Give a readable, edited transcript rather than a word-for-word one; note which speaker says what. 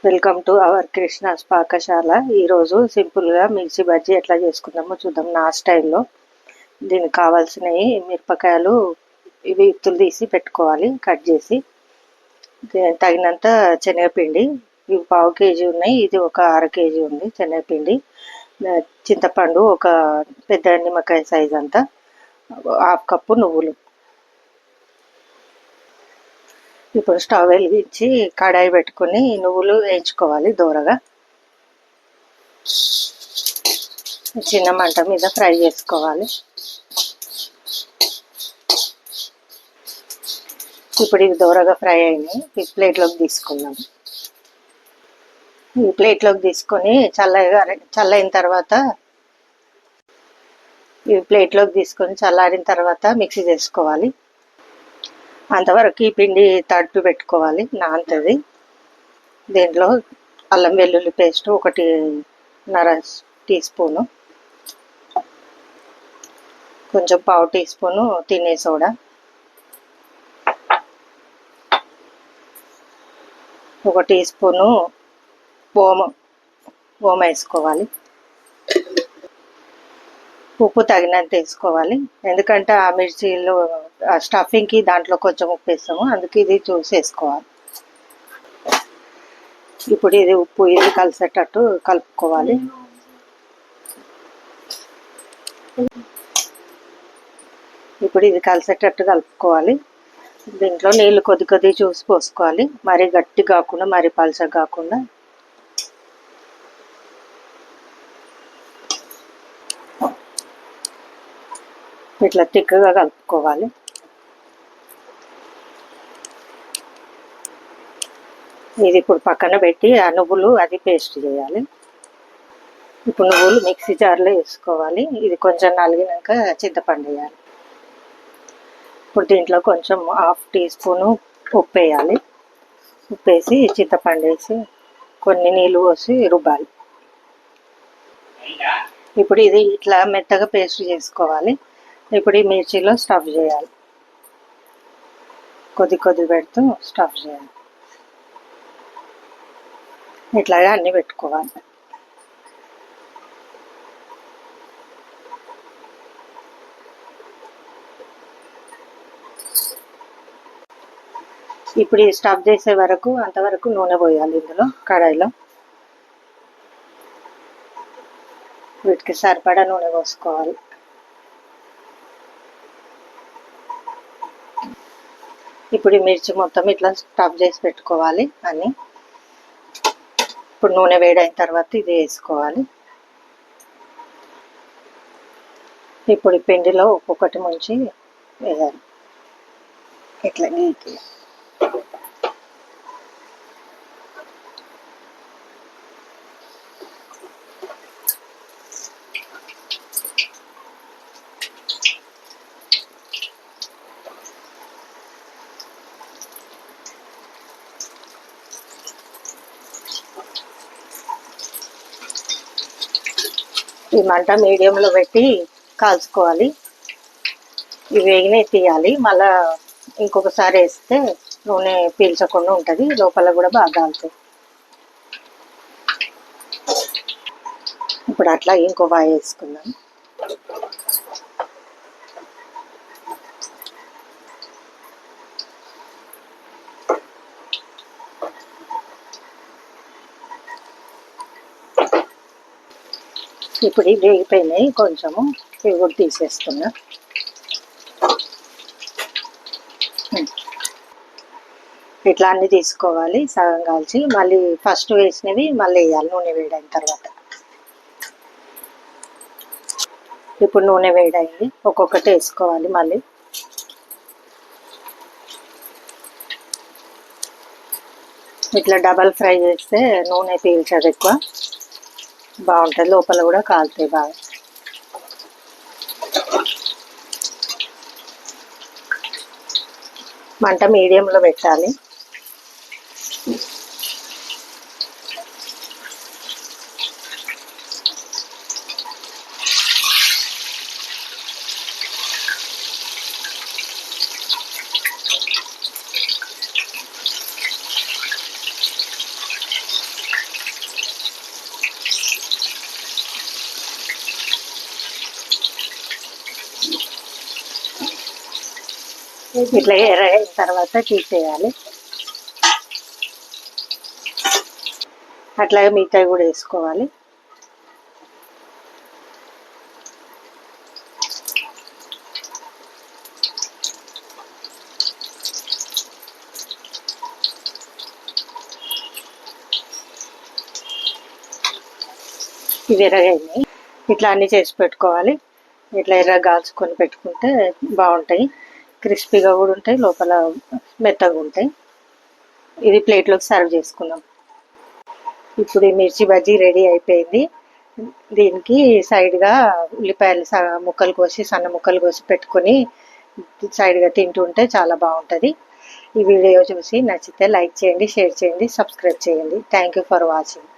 Speaker 1: Welcome to our Krishna's పాకశాల. ఈరోజు సింపుల్గా మిర్చి బజ్జీ ఎట్లా చేసుకుందామో చూద్దాం నా స్టైల్లో. దీనికి కావాల్సినవి మిరపకాయలు, ఇవి ఇత్తులు తీసి పెట్టుకోవాలి కట్ చేసి. తగినంత శనగపిండి, ఇవి పావు కేజీ ఉన్నాయి, ఇది ఒక అర కేజీ ఉంది శనగపిండి. చింతపండు ఒక పెద్ద నిమ్మకాయ సైజ్ అంతా, హాఫ్ కప్పు నువ్వులు. ఇప్పుడు స్టవ్ వెలిగించి కడాయి పెట్టుకొని నువ్వులు వేయించుకోవాలి దూరగా. చిన్న మంట మీద ఫ్రై చేసుకోవాలి. ఇప్పుడు ఇవి దూరగా ఫ్రై అయినాయి, ఈ ప్లేట్లోకి తీసుకుందాం. ఈ ప్లేట్లోకి తీసుకొని చల్లైన తర్వాత చల్లారిన తర్వాత మిక్సీ చేసుకోవాలి. అంతవరకు ఈ పిండి తడుపు పెట్టుకోవాలి, నానుతుంది. దీంట్లో అల్లం వెల్లుల్లి పేస్ట్ 1.5 టీ స్పూను, కొంచెం పావు టీ స్పూను తినే సోడా, 1 టీ స్పూను ఓమ వేసుకోవాలి. ఉప్పు తగినంత వేసుకోవాలి, ఎందుకంటే ఆ మిర్చిలో స్టఫింగ్కి దాంట్లో కొంచెం ఉప్పు వేస్తాము, అందుకే ఇది చూసి వేసుకోవాలి. ఇప్పుడు ఇది ఉప్పు ఇది కలిసేటట్టు కలుపుకోవాలి. దీంట్లో నీళ్ళు కొద్ది చూసి పోసుకోవాలి, మరీ గట్టి కాకుండా మరీ పలచగా కాకుండా. ఇట్లా తిక్కగా కలుపుకోవాలి. ఇది ఇప్పుడు పక్కన పెట్టి ఆ నువ్వులు అది పేస్ట్ చేయాలి. ఇప్పుడు నువ్వులు మిక్సీ జార్లో వేసుకోవాలి. ఇది కొంచెం నలిగినాక చింతపండు వేయాలి. ఇప్పుడు దీంట్లో కొంచెం 1/2 టీ స్పూను ఉప్పు వేయాలి. ఉప్పు వేసి చింతపండు వేసి కొన్ని నీళ్ళు పోసి రుబ్బాలి. ఇప్పుడు ఇది ఇట్లా మెత్తగా పేస్ట్ చేసుకోవాలి. ఇప్పుడు ఈ మిర్చిలో స్టఫ్ చేయాలి, కొద్ది పెడుతూ స్టఫ్ చేయాలి. ఇట్లాగా అన్నీ పెట్టుకోవాలి. ఇప్పుడు ఈ స్టఫ్ చేసే వరకు అంతవరకు నూనె పోయాలి ఇందులో కడాయిలో. వీటికి సరిపడా నూనె పోసుకోవాలి. ఇప్పుడు ఈ మిర్చి మొత్తం ఇట్లా స్టఫ్ చేసి పెట్టుకోవాలి అన్నీ. ఇప్పుడు నూనె వేడైన తర్వాత ఇది వేసుకోవాలి. ఇప్పుడు ఈ పిండిలో ఒక్కొక్కటి ముంచి వేయాలి, ఇట్లా నీట్గా. ఈ మంట మీడియంలో పెట్టి కాల్చుకోవాలి. ఇవి వేగినవి తీయాలి, మళ్ళా ఇంకొకసారి వేస్తే నూనె పీల్చకుండా ఉంటుంది, లోపల కూడా బాగా కాలుతుంది. ఇప్పుడు అట్లా ఇంకో వాయి వేసుకుందాం. ఇప్పుడు ఇవి వేగిపోయినాయి, కొంచెము ఇవి కూడా తీసేస్తున్నా. ఇట్లా అన్నీ తీసుకోవాలి, సగం కాల్చి మళ్ళీ ఫస్ట్ వేసినవి మళ్ళీ వేయాలి నూనె వేడైన తర్వాత. ఇప్పుడు నూనె వేడైంది, ఒక్కొక్కటి వేసుకోవాలి మళ్ళీ. ఇట్లా డబల్ ఫ్రై చేస్తే నూనె పీల్చదు ఎక్కువ, బాగుంటుంది, లోపల కూడా కాలుతాయి బాగా. మంట మీడియంలో పెట్టాలి. ఇట్లా ఎర్రగైన తర్వాత తీసేయాలి. అట్లాగే మిగతావి కూడా వేసుకోవాలి. ఇవి ఎర్రగైనాయి. ఇట్లా అన్నీ చేసి పెట్టుకోవాలి. ఇట్లా ఎర్రగా కాల్చుకొని పెట్టుకుంటే బాగుంటాయి. క్రిస్పీగా కూడా ఉంటాయి, లోపల మెత్తగా ఉంటాయి. ఇది ప్లేట్లోకి సర్వ్ చేసుకుందాం. ఇప్పుడు ఈ మిర్చి బజ్జీ రెడీ అయిపోయింది. దీనికి సైడ్గా ఉల్లిపాయలు ముక్కలు కోసి సన్న ముక్కలు కోసి పెట్టుకొని సైడ్గా తింటుంటే చాలా బాగుంటుంది. ఈ వీడియో చూసి నచ్చితే లైక్ చేయండి, షేర్ చేయండి, సబ్స్క్రైబ్ చేయండి. Thank you for watching.